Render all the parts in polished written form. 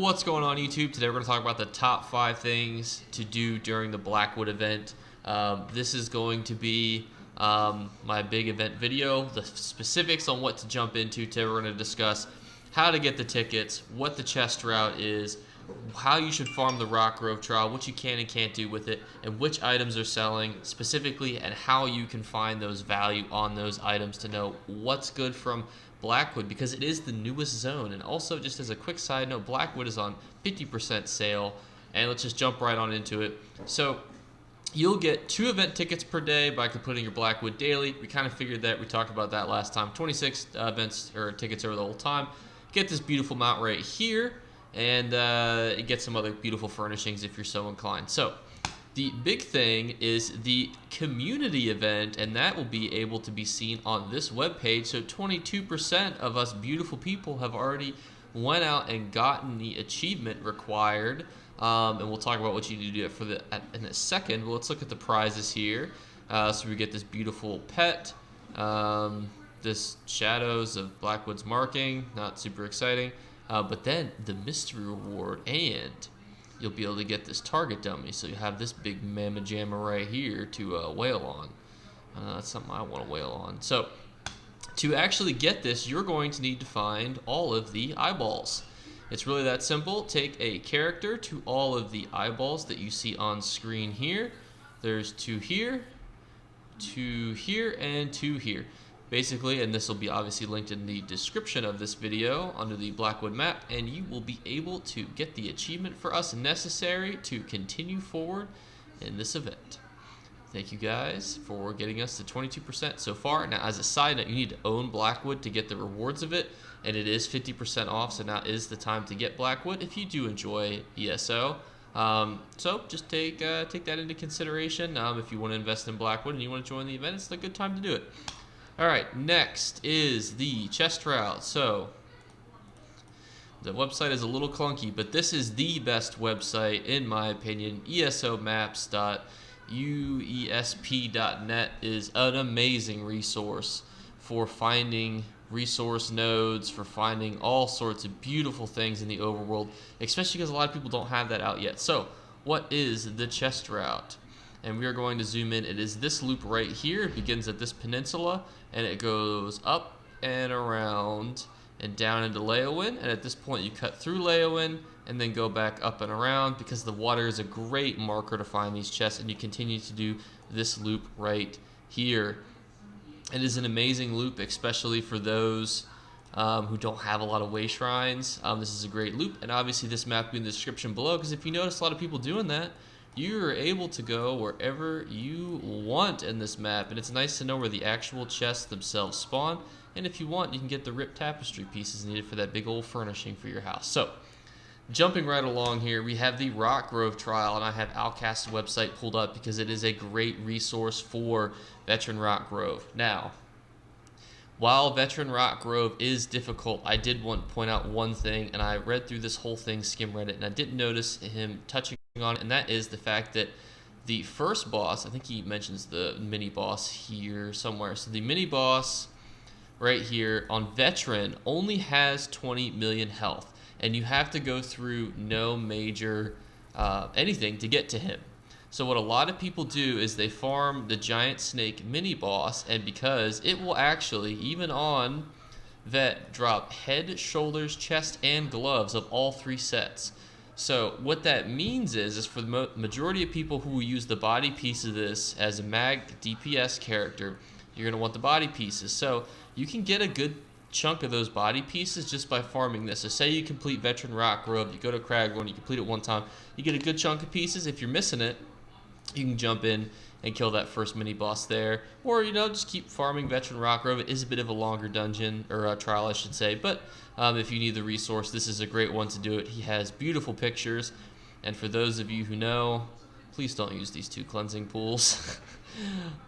What's going on YouTube? Today we're going to talk about the top 5 things to do during the Blackwood event. This is going to be my big event video. The specifics on what to jump into. Today we're going to discuss how to get the tickets, what the chest route is, how you should farm the Rockgrove Trial, what you can and can't do with it, and which items are selling specifically, and how you can find those value on those items to know what's good from Blackwood, because it is the newest zone. And also, just as a quick side note, Blackwood is on 50% sale, and let's just jump right on into it. So you'll get 2 event tickets per day by completing your Blackwood daily. We kind of figured that. We talked about that last time. 26 events or tickets over the whole time. Get this beautiful mount right here, and get some other beautiful furnishings if you're so inclined. So the big thing is the community event, and that will be able to be seen on this webpage. So 22% of us beautiful people have already went out and gotten the achievement required, and we'll talk about what you need to do for in a second. But let's look at the prizes here. So we get this beautiful pet, this Shadows of Blackwood's marking, not super exciting, but then the mystery reward, and you'll be able to get this target dummy. So you have this big mamma jamma right here to wail on. That's something I want to wail on. So to actually get this, you're going to need to find all of the eyeballs. It's really that simple. Take a character to all of the eyeballs that you see on screen here. There's 2 here, 2 here, and 2 here. Basically, and this will be obviously linked in the description of this video under the Blackwood map, and you will be able to get the achievement for us necessary to continue forward in this event. Thank you guys for getting us to 22% so far. Now, as a side note, you need to own Blackwood to get the rewards of it, and it is 50% off, so now is the time to get Blackwood if you do enjoy ESO. So just take that into consideration. If you want to invest in Blackwood and you want to join the event, it's a good time to do it. Alright, next is the chest route. So the website is a little clunky, but this is the best website in my opinion. ESOmaps.uesp.net is an amazing resource for finding resource nodes, for finding all sorts of beautiful things in the overworld, especially because a lot of people don't have that out yet. So what is the chest route? And we are going to zoom in. It is this loop right here. It begins at this peninsula, and it goes up and around and down into Leowin. And at this point, you cut through Leowin and then go back up and around, because the water is a great marker to find these chests. And you continue to do this loop right here. It is an amazing loop, especially for those who don't have a lot of way shrines. This is a great loop, and obviously this map will be in the description below, because if you notice a lot of people doing that, you're able to go wherever you want in this map, and it's nice to know where the actual chests themselves spawn. And if you want, you can get the ripped tapestry pieces needed for that big old furnishing for your house. So jumping right along here, we have the Rockgrove Trial, and I have Outcast's website pulled up because it is a great resource for Veteran Rockgrove. Now, while Veteran Rockgrove is difficult, I did want to point out one thing, and I read through this whole thing, skim read it, and I didn't notice him touching on, and that is the fact that the first boss, I think he mentions the mini boss here somewhere. So the mini boss right here on Veteran only has 20 million health, and you have to go through no major anything to get to him. So what a lot of people do is they farm the giant snake mini boss, and because it will actually, even on Vet, drop head, shoulders, chest, and gloves of all 3 sets. So what that means is for the majority of people who will use the body piece of this as a mag DPS character, you're going to want the body pieces. So you can get a good chunk of those body pieces just by farming this. So say you complete Veteran Rockgrove, you go to Cragthorn, you complete it one time, you get a good chunk of pieces. If you're missing it, you can jump in and kill that first mini boss there, or just keep farming Veteran Rockgrove. It is a bit of a longer dungeon, or a trial I should say, but if you need the resource, this is a great one to do it. He has beautiful pictures, and for those of you who know, please don't use these 2 cleansing pools.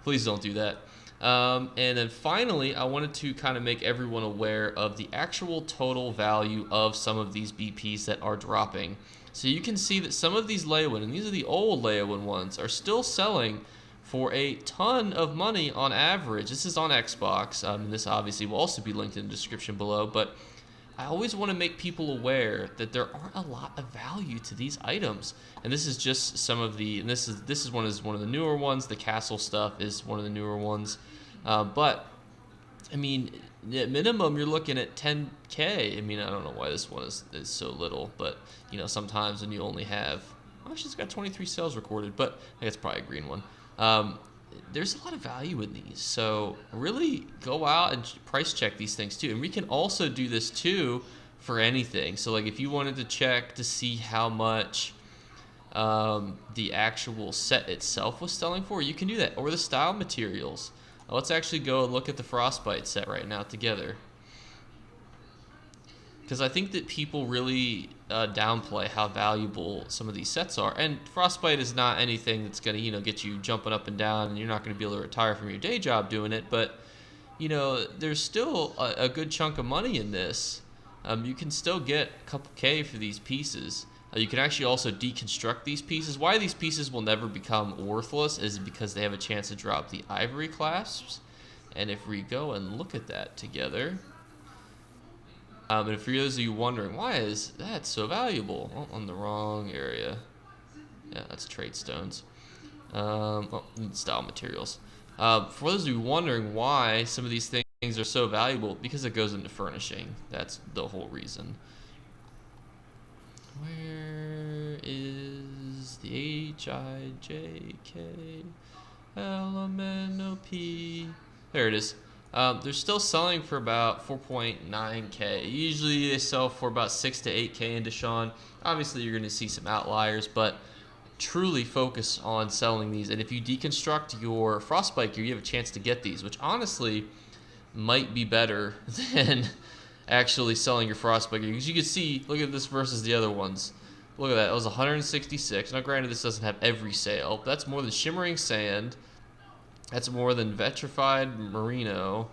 Please don't do that. And then finally, I wanted to kind of make everyone aware of the actual total value of some of these BPs that are dropping. So you can see that some of these Leowin, and these are the old Leowin ones, are still selling for a ton of money on average. This is on Xbox, and this obviously will also be linked in the description below, but I always want to make people aware that there aren't a lot of value to these items. And this is just some of the, and this is one of the newer ones. The castle stuff is one of the newer ones. But I mean, at minimum, you're looking at 10K. I mean, I don't know why this one is so little, but you know, sometimes when you only have, actually, it's got 23 sales recorded, but I guess it's probably a green one. There's a lot of value in these, so really go out and price check these things too. And we can also do this too for anything. So like if you wanted to check to see how much the actual set itself was selling for, you can do that, or the style materials. Let's actually go and look at the Frostbite set right now together, because I think that people really downplay how valuable some of these sets are. And Frostbite is not anything that's going to, you know, get you jumping up and down, and you're not going to be able to retire from your day job doing it. But you know, there's still a good chunk of money in this. You can still get a couple K for these pieces. You can actually also deconstruct these pieces. Why these pieces will never become worthless is because they have a chance to drop the ivory clasps. And if we go and look at that together, and for those of you wondering, why is that so valuable? Oh, on the wrong area. Yeah, that's trade stones. Style materials. For those of you wondering why some of these things are so valuable, because it goes into furnishing. That's the whole reason. Where is the HIJKLMNOP? There it is. They're still selling for about 4.9K. Usually they sell for about 6 to 8K in Deshaun. Obviously you're going to see some outliers, but truly focus on selling these. And if you deconstruct your Frostbite gear, you have a chance to get these, which honestly might be better than actually selling your Frostbite gear. Because you can see, look at this versus the other ones. Look at that. It was 166. Now, granted, this doesn't have every sale, but that's more than Shimmering Sand. That's more than Vitrified Merino.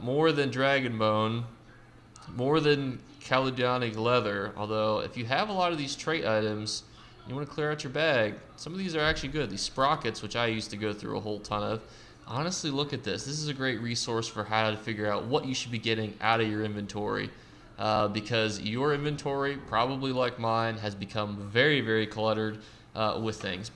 More than Dragon Bone. More than Caledonic Leather. Although, if you have a lot of these trait items, you want to clear out your bag. Some of these are actually good. These sprockets, which I used to go through a whole ton of. Honestly, look at this. This is a great resource for how to figure out what you should be getting out of your inventory. Because your inventory, probably like mine, has become very, very cluttered with things.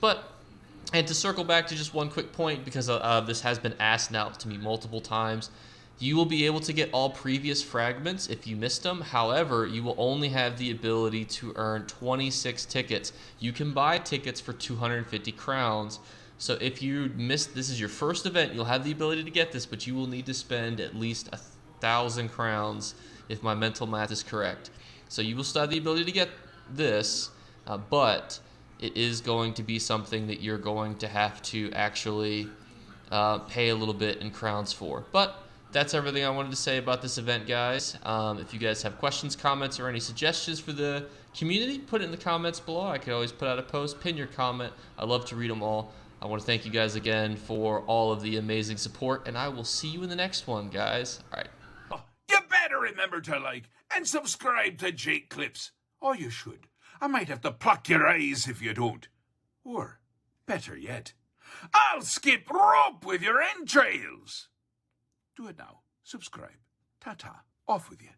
And to circle back to just one quick point, because this has been asked now to me multiple times, you will be able to get all previous fragments if you missed them. However, you will only have the ability to earn 26 tickets. You can buy tickets for 250 crowns. So if you missed, this is your first event, you'll have the ability to get this, but you will need to spend at least 1,000 crowns if my mental math is correct. So you will still have the ability to get this, but it is going to be something that you're going to have to actually pay a little bit in crowns for. But that's everything I wanted to say about this event, guys. If you guys have questions, comments, or any suggestions for the community, put it in the comments below. I could always put out a post, pin your comment. I love to read them all. I want to thank you guys again for all of the amazing support, and I will see you in the next one, guys. All right. You better remember to like and subscribe to Jake Clips. Or you should. I might have to pluck your eyes if you don't. Or, better yet, I'll skip rope with your entrails. Do it now. Subscribe. Ta-ta. Off with you.